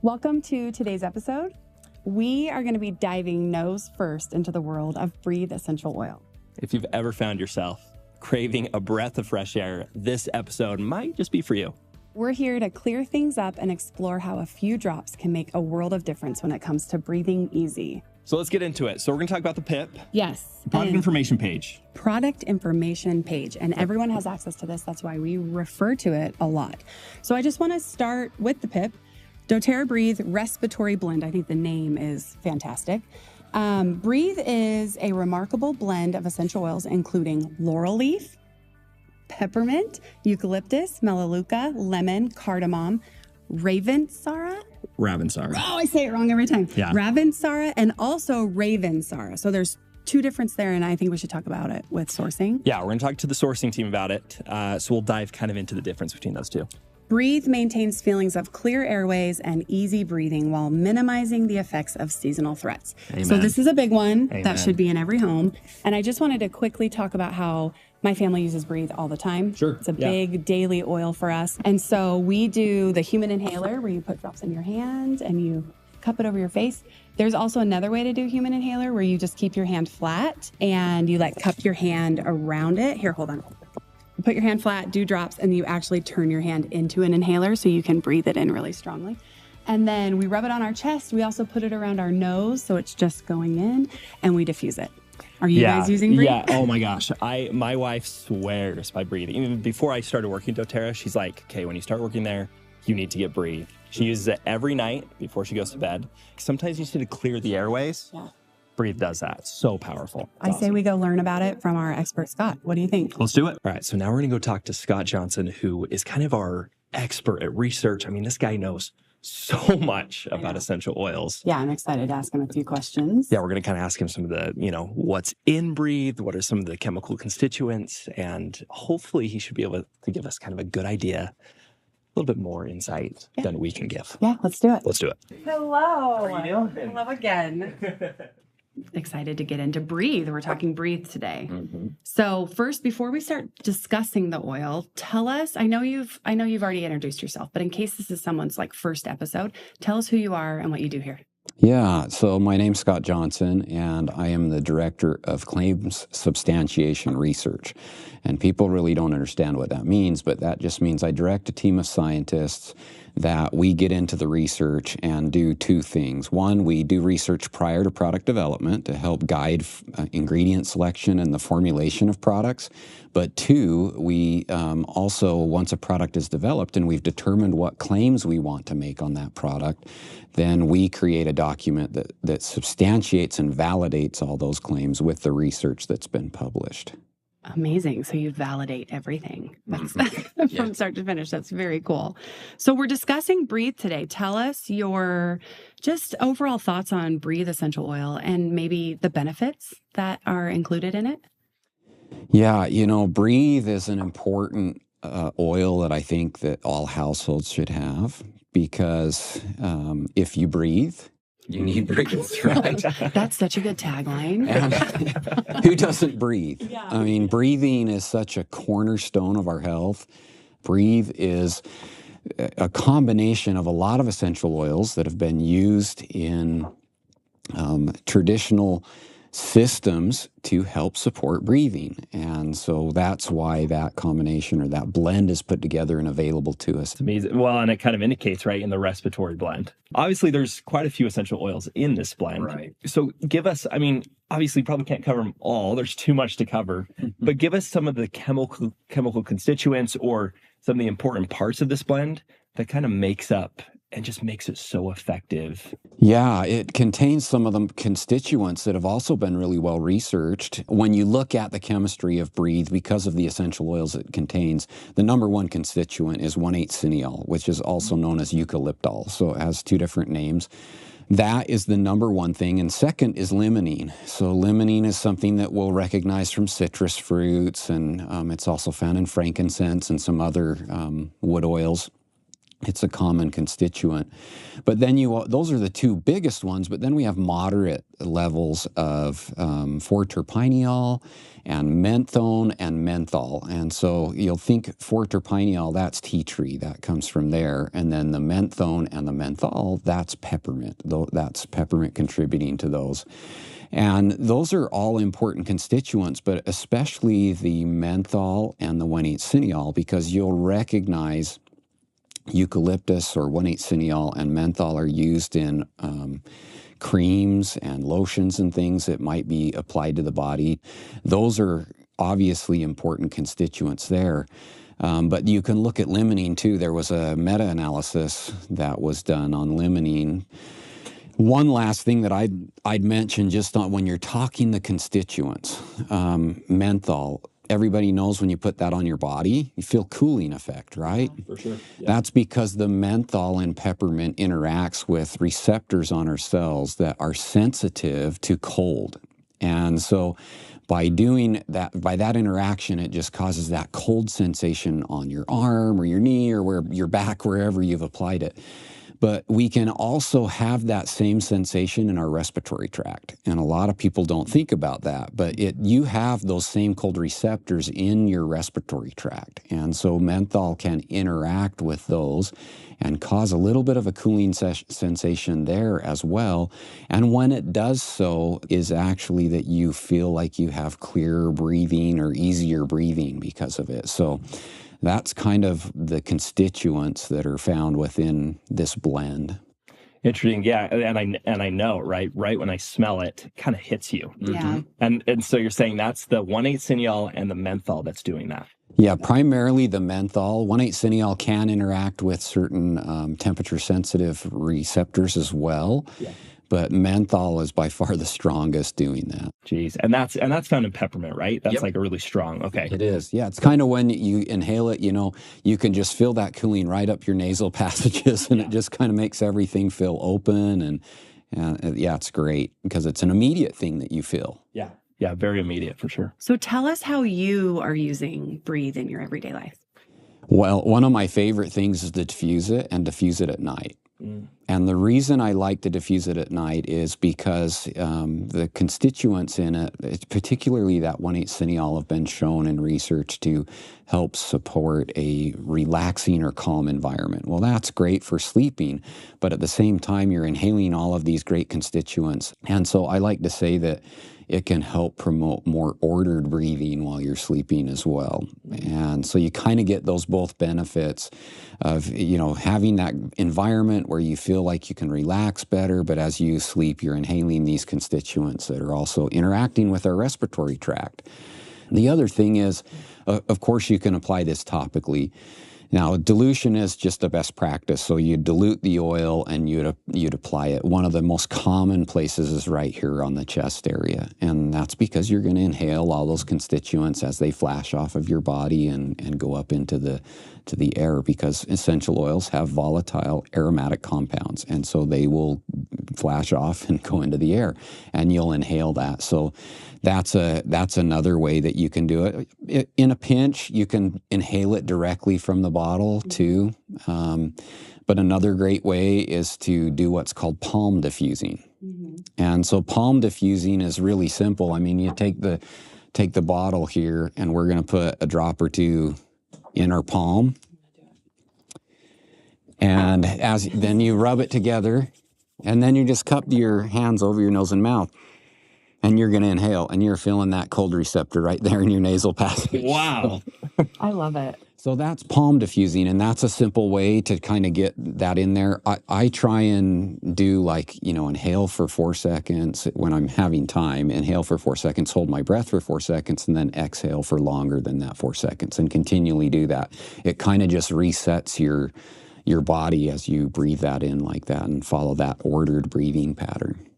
Welcome to today's episode. We are going to be diving nose first into the world of Breathe essential oil. If you've ever found yourself craving a breath of fresh air, this episode might just be for you. We're here to clear things up and explore how a few drops can make a world of difference when it comes to breathing easy. So let's get into it. So we're going to talk about the PIP. Yes. Product information page. Product information page. And everyone has access to this. That's why we refer to it a lot. So I just want to start with the PIP. doTERRA Breathe Respiratory Blend. I think the name is fantastic. Breathe is a remarkable blend of essential oils, including laurel leaf, peppermint, eucalyptus, melaleuca, lemon, cardamom, Ravensara. Oh, I say it wrong every time. Yeah. Ravensara and also Ravensara. So there's two differences there, and I think we should talk about it with sourcing. Yeah, we're going to talk to the sourcing team about it. So we'll dive kind of into the difference between those two. Breathe maintains feelings of clear airways and easy breathing while minimizing the effects of seasonal threats. Amen. So this is a big one Amen. that should be in every home. And I just wanted to quickly talk about how my family uses Breathe all the time. Sure. It's a big daily oil for us. And so we do the human inhaler where you put drops in your hand and you cup it over your face. There's also another way to do human inhaler where you just keep your hand flat and you like cup your hand around it. Here, hold on. You put your hand flat, do drops, and you actually turn your hand into an inhaler so you can breathe it in really strongly. And then we rub it on our chest. We also put it around our nose so it's just going in, and we diffuse it. Are you guys using Breathe? Yeah. Oh my gosh. My wife swears by Breathe. Even before I started working at doTERRA, she's like, okay, when you start working there, you need to get Breathe. She uses it every night before she goes to bed. Sometimes you just need to clear the airways. Yeah. Breathe does that. It's so powerful. I say we go learn about it from our expert, Scott. What do you think? Let's do it. All right. So now we're going to go talk to Scott Johnson, who is kind of our expert at research. I mean, this guy knows so much about essential oils. Yeah, I'm excited to ask him a few questions. Yeah, we're going to kind of ask him some of the, what's in Breathe, what are some of the chemical constituents, and hopefully he should be able to give us kind of a good idea, a little bit more insight than we can give. Yeah, let's do it. Let's do it. Hello. How are you doing? Hello again. Excited to get into Breathe. We're talking Breathe today. Mm-hmm. So first, before we start discussing the oil, tell us, I know you've already introduced yourself, but in case this is someone's like first episode, tell us who you are and what you do here. Yeah, so my name's Scott Johnson, and I am the Director of Claims Substantiation Research. And people really don't understand what that means, but that just means I direct a team of scientists that we get into the research and do two things. One, we do research prior to product development to help guide ingredient selection and the formulation of products. But two, we also, once a product is developed and we've determined what claims we want to make on that product, then we create a document that substantiates and validates all those claims with the research that's been published. Amazing. So you validate everything from start to finish. That's very cool. So we're discussing Breathe today. Tell us your just overall thoughts on Breathe essential oil and maybe the benefits that are included in it. Yeah, Breathe is an important oil that I think that all households should have because if you breathe, you need Breathe, right? That's such a good tagline. And who doesn't breathe? Yeah. I mean, breathing is such a cornerstone of our health. Breathe is a combination of a lot of essential oils that have been used in traditional systems to help support breathing. And so that's why that combination or that blend is put together and available to us. It's amazing. Well, and it kind of indicates, right, in the respiratory blend. Obviously, there's quite a few essential oils in this blend. Right. So give us, obviously probably can't cover them all. There's too much to cover. But give us some of the chemical constituents or some of the important parts of this blend that kind of makes up and just makes it so effective. Yeah, it contains some of the constituents that have also been really well researched. When you look at the chemistry of Breathe, because of the essential oils it contains, the number one constituent is 1,8-cineol, which is also known as eucalyptol. So it has two different names. That is the number one thing. And second is limonene. So limonene is something that we'll recognize from citrus fruits, and it's also found in frankincense and some other wood oils. It's a common constituent. But then those are the two biggest ones, but then we have moderate levels of 4-terpineol and menthone and menthol. And so you'll think 4-terpineol, that's tea tree, that comes from there. And then the menthone and the menthol, that's peppermint. That's peppermint contributing to those. And those are all important constituents, but especially the menthol and the 1,8-cineol, because you'll recognize eucalyptus or 1,8-cineol and menthol are used in creams and lotions and things that might be applied to the body. Those are obviously important constituents there. But you can look at limonene too. There was a meta-analysis that was done on limonene. One last thing that I'd mention just on when you're talking the constituents, menthol. Everybody knows when you put that on your body, you feel cooling effect, right? For sure. Yeah. That's because the menthol in peppermint interacts with receptors on our cells that are sensitive to cold. And so by doing that, by that interaction, it just causes that cold sensation on your arm or your knee or where your back, wherever you've applied it. But we can also have that same sensation in our respiratory tract. And a lot of people don't think about that, but you have those same cold receptors in your respiratory tract. And so menthol can interact with those and cause a little bit of a cooling sensation there as well. And when it does so is actually that you feel like you have clearer breathing or easier breathing because of it. So that's kind of the constituents that are found within this blend. Interesting, yeah, and I know, right when I smell it, it kind of hits you. Yeah. And so you're saying that's the 1,8-cineol and the menthol that's doing that. Yeah, primarily the menthol. 1,8-cineol can interact with certain temperature-sensitive receptors as well. Yeah. But menthol is by far the strongest doing that. Jeez, and that's found in peppermint, right? That's like a really strong. Okay, it is. Yeah, it's kind of when you inhale it, you can just feel that cooling right up your nasal passages, and it just kind of makes everything feel open, and yeah, it's great because it's an immediate thing that you feel. Yeah, very immediate for sure. So tell us how you are using Breathe in your everyday life. Well, one of my favorite things is to diffuse it and diffuse it at night. And the reason I like to diffuse it at night is because the constituents in it, particularly that 1,8-cineol, have been shown in research to help support a relaxing or calm environment. Well, that's great for sleeping, but at the same time, you're inhaling all of these great constituents. And so I like to say that it can help promote more ordered breathing while you're sleeping as well. And so you kind of get those both benefits of, having that environment where you feel like you can relax better, but as you sleep, you're inhaling these constituents that are also interacting with our respiratory tract. The other thing is, of course, you can apply this topically. Now, dilution is just a best practice. So you dilute the oil and you'd apply it. One of the most common places is right here on the chest area. And that's because you're going to inhale all those constituents as they flash off of your body and go up into the air, because essential oils have volatile aromatic compounds. And so they will flash off and go into the air, and you'll inhale that. So that's another way that you can do it. In a pinch, you can inhale it directly from the bottle too. But another great way is to do what's called palm diffusing. And so palm diffusing is really simple. I mean, you take the bottle here, and we're going to put a drop or two in our palm. And then you rub it together, and then you just cup your hands over your nose and mouth. And you're going to inhale, and you're feeling that cold receptor right there in your nasal passage. Wow. I love it. So that's palm diffusing, and that's a simple way to kind of get that in there. I try and do inhale for 4 seconds when I'm having time, inhale for 4 seconds, hold my breath for 4 seconds, and then exhale for longer than that 4 seconds, and continually do that. It kind of just resets your body as you breathe that in like that and follow that ordered breathing pattern.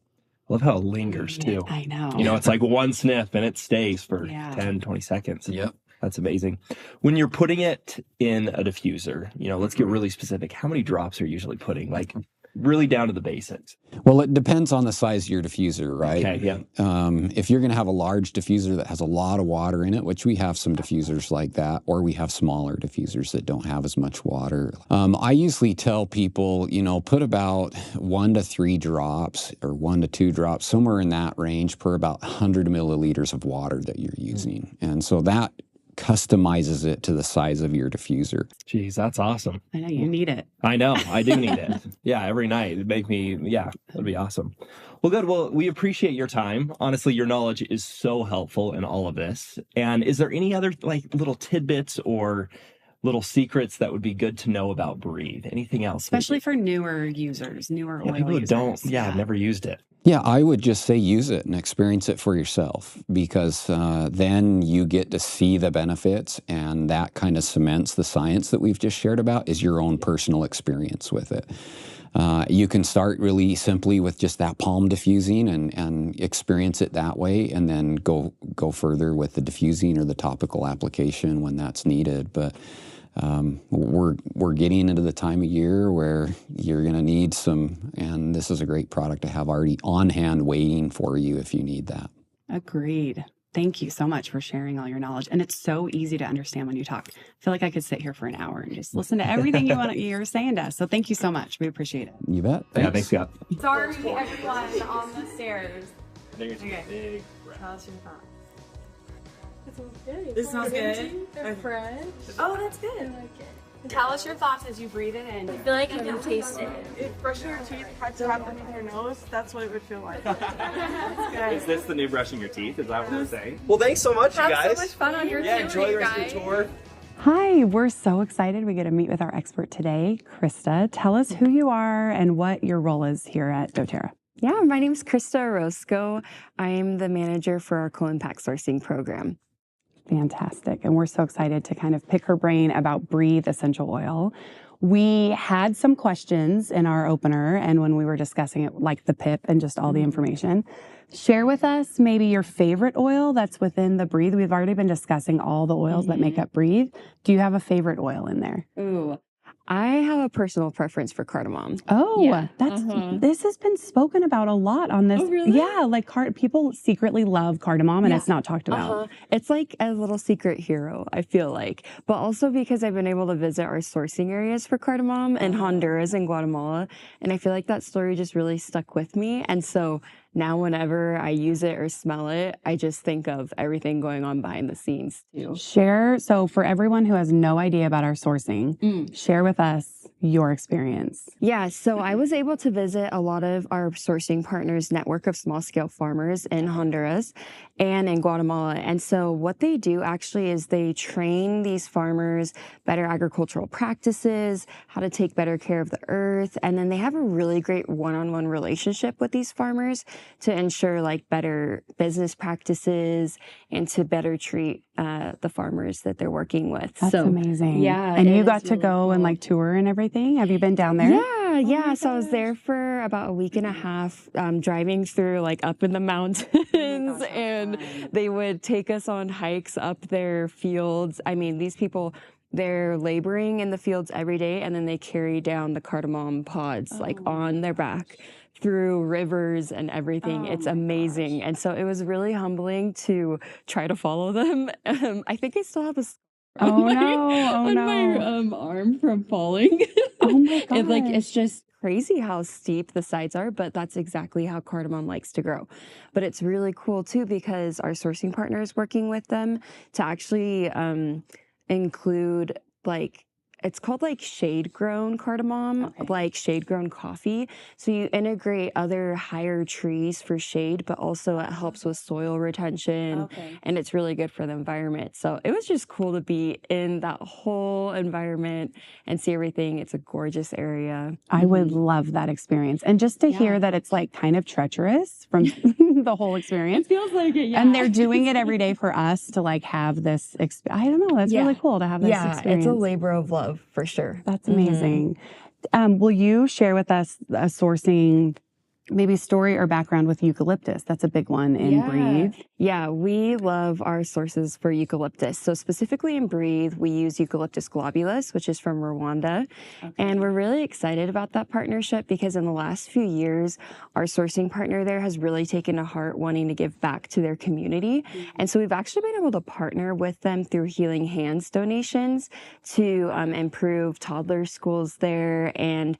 I love how it lingers too. I know. It's like one sniff and it stays for 10, 20 seconds. Yep. That's amazing. When you're putting it in a diffuser, let's get really specific. How many drops are you usually putting? Like really down to the basics. Well, it depends on the size of your diffuser, right? Okay, yeah. If you're going to have a large diffuser that has a lot of water in it, which we have some diffusers like that, or we have smaller diffusers that don't have as much water. I usually tell people, put about 1 to 3 drops or 1 to 2 drops, somewhere in that range per about 100 milliliters of water that you're using. And so that customizes it to the size of your diffuser. Geez, that's awesome. I know you need it. I know. I do need it. Yeah, every night. It'd make me, that'd be awesome. Well, good. Well, we appreciate your time. Honestly, your knowledge is so helpful in all of this. And is there any other little tidbits or little secrets that would be good to know about Breathe? Anything else? Especially for newer users, newer oil people who users. have never used it. Yeah, I would just say use it and experience it for yourself, because then you get to see the benefits, and that kind of cements the science that we've just shared about is your own personal experience with it. You can start really simply with just that palm diffusing and experience it that way, and then go further with the diffusing or the topical application when that's needed. But we're getting into the time of year where you're going to need some, and this is a great product to have already on hand waiting for you if you need that. Agreed. Thank you so much for sharing all your knowledge. And it's so easy to understand when you talk. I feel like I could sit here for an hour and just listen to everything you're saying to us. So thank you so much. We appreciate it. You bet. Yeah, thanks, Scott. Sorry, everyone on the stairs. Okay. Big Tell us your thoughts. It smells good. They're fresh. Oh, that's good. I like it. Tell us your thoughts as you breathe it in. I feel like you can taste it. If brushing your teeth had to happen with your nose, that's what it would feel like. Is this the new brushing your teeth? Is that what we're saying? Well, thanks so much, you guys. Have so much fun on your tour, enjoy the you rest guys. of your tour. Hi, we're so excited we get to meet with our expert today, Krista. Tell us who you are and what your role is here at doTERRA. Yeah, my name is Krista Orozco. I am the manager for our co-impact sourcing program. Fantastic. And we're so excited to kind of pick her brain about Breathe essential oil. We had some questions in our opener and when we were discussing it, like the PIP and just all the information. Share with us maybe your favorite oil that's within the Breathe. We've already been discussing all the oils that make up Breathe. Do you have a favorite oil in there? Ooh, I have a personal preference for cardamom. Oh, Yeah. this has been spoken about a lot on this. Oh, really? Yeah, like people secretly love cardamom and it's not talked about. It's like a little secret hero, I feel like. But also because I've been able to visit our sourcing areas for cardamom in Honduras and Guatemala. And I feel like that story just really stuck with me. And so now whenever I use it or smell it, I just think of everything going on behind the scenes too. Share, so for everyone who has no idea about our sourcing, share with us your experience. Yeah, so I was able to visit a lot of our sourcing partners' network of small-scale farmers in Honduras and in Guatemala. And so what they do actually is they train these farmers better agricultural practices, how to take better care of the earth, and then they have a really great one-on-one relationship with these farmers to ensure like better business practices and to better treat the farmers that they're working with. That's amazing. Yeah. And you it got is to really go and cool. like tour and everything? Have you been down there? Yeah. So I was there for about a week and a half, driving through like up in the mountains, and they would take us on hikes up their fields. I mean, these people, they're laboring in the fields every day, and then they carry down the cardamom pods like on their back through rivers and everything. It's amazing. And so it was really humbling to try to follow them. I think I still have a on my arm from falling. Oh my God. It's just crazy how steep the sides are, but that's exactly how cardamom likes to grow. But it's really cool too because our sourcing partner is working with them to actually include it's called like shade grown cardamom, like shade grown coffee. So you integrate other higher trees for shade, but also it helps with soil retention and it's really good for the environment. So it was just cool to be in that whole environment and see everything. It's a gorgeous area. I would love that experience. And just to hear that it's like kind of treacherous from the whole experience. It feels like it, yeah. And they're doing it every day for us to like have this, I don't know, that's really cool to have this experience. It's a labor of love for sure. That's amazing. Will you share with us a sourcing maybe story or background with eucalyptus. That's a big one in Breathe. Yeah, we love our sources for eucalyptus. So specifically in Breathe, we use Eucalyptus Globulus, which is from Rwanda. And we're really excited about that partnership because in the last few years, our sourcing partner there has really taken to heart wanting to give back to their community. And so we've actually been able to partner with them through Healing Hands donations to improve toddler schools there. And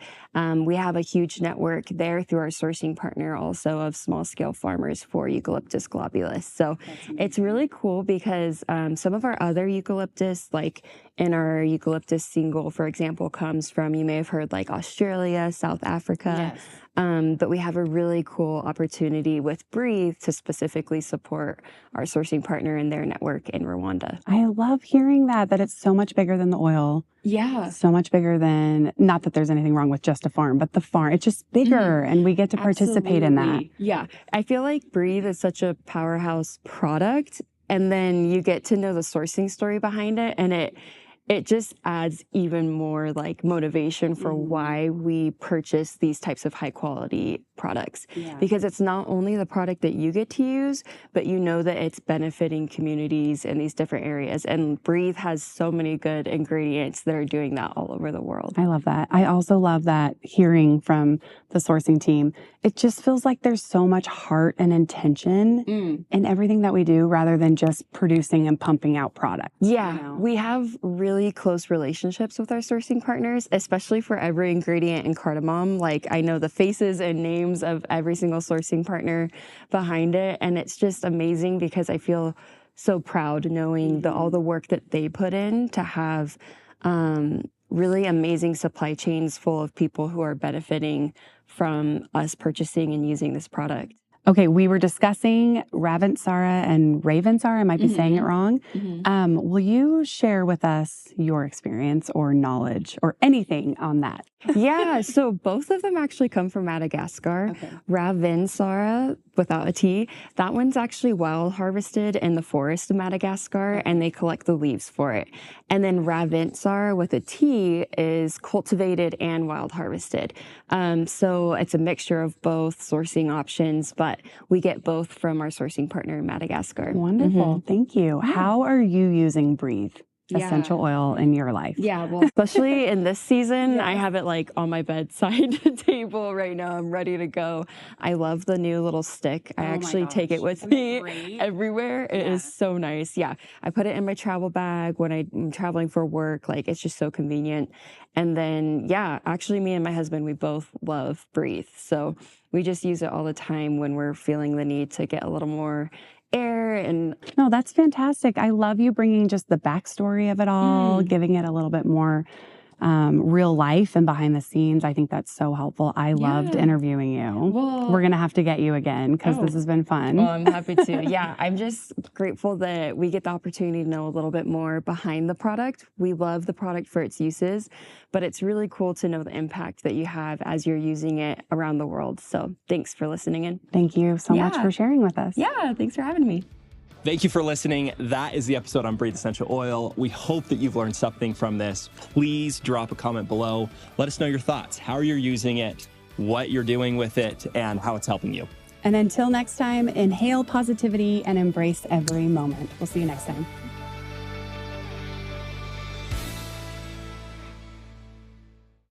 we have a huge network there through our sourcing partner also of small scale farmers for Eucalyptus Globulus. So it's really cool because some of our other eucalyptus, like in our eucalyptus single, for example, comes from, you may have heard, like Australia, South Africa. But we have a really cool opportunity with Breathe to specifically support our sourcing partner and their network in Rwanda. I love hearing that it's so much bigger than the oil. Yeah. So much bigger than, not that there's anything wrong with just a farm, but the farm, it's just bigger and we get to participate in that. Yeah. I feel like Breathe is such a powerhouse product, and then you get to know the sourcing story behind it, and it just adds even more like motivation for why we purchase these types of high quality products. Because it's not only the product that you get to use, but you know that it's benefiting communities in these different areas. And Breathe has so many good ingredients that are doing that all over the world. I love that. I also love that hearing from the sourcing team. It just feels like there's so much heart and intention in everything that we do rather than just producing and pumping out products. Yeah, you know? We have really close relationships with our sourcing partners, especially for every ingredient in cardamom. Like, I know the faces and names of every single sourcing partner behind it. And it's just amazing because I feel so proud knowing all the work that they put in to have really amazing supply chains full of people who are benefiting from us purchasing and using this product. Okay, we were discussing Ravensara and Ravensara. I might be saying it wrong. Will you share with us your experience or knowledge or anything on that? Yeah, so both of them actually come from Madagascar. Ravensara, without a T, that one's actually wild harvested in the forest of Madagascar, and they collect the leaves for it. And then Ravensara with a T is cultivated and wild harvested. So it's a mixture of both sourcing options, but we get both from our sourcing partner in Madagascar. Wonderful. Thank you. How are you using Breathe essential oil in your life? Yeah, well, especially in this season, I have it like on my bedside table right now. I'm ready to go. I love the new little stick. I actually take it with me everywhere. It is so nice. Yeah, I put it in my travel bag when I'm traveling for work. Like, it's just so convenient. And then, yeah, actually me and my husband, we both love Breathe. So we just use it all the time when we're feeling the need to get a little more air. And no, that's fantastic. I love you bringing just the backstory of it all, giving it a little bit more real life and behind the scenes. I think that's so helpful. I loved interviewing you. Well, we're gonna have to get you again because this has been fun. Well, I'm happy to. Yeah, I'm just grateful that we get the opportunity to know a little bit more behind the product. We love the product for its uses, but it's really cool to know the impact that you have as you're using it around the world. So thanks for listening in. Thank you so much for sharing with us. Yeah, thanks for having me. Thank you for listening. That is the episode on Breathe Essential Oil. We hope that you've learned something from this. Please drop a comment below. Let us know your thoughts, how you're using it, what you're doing with it, and how it's helping you. And until next time, inhale positivity and embrace every moment. We'll see you next time.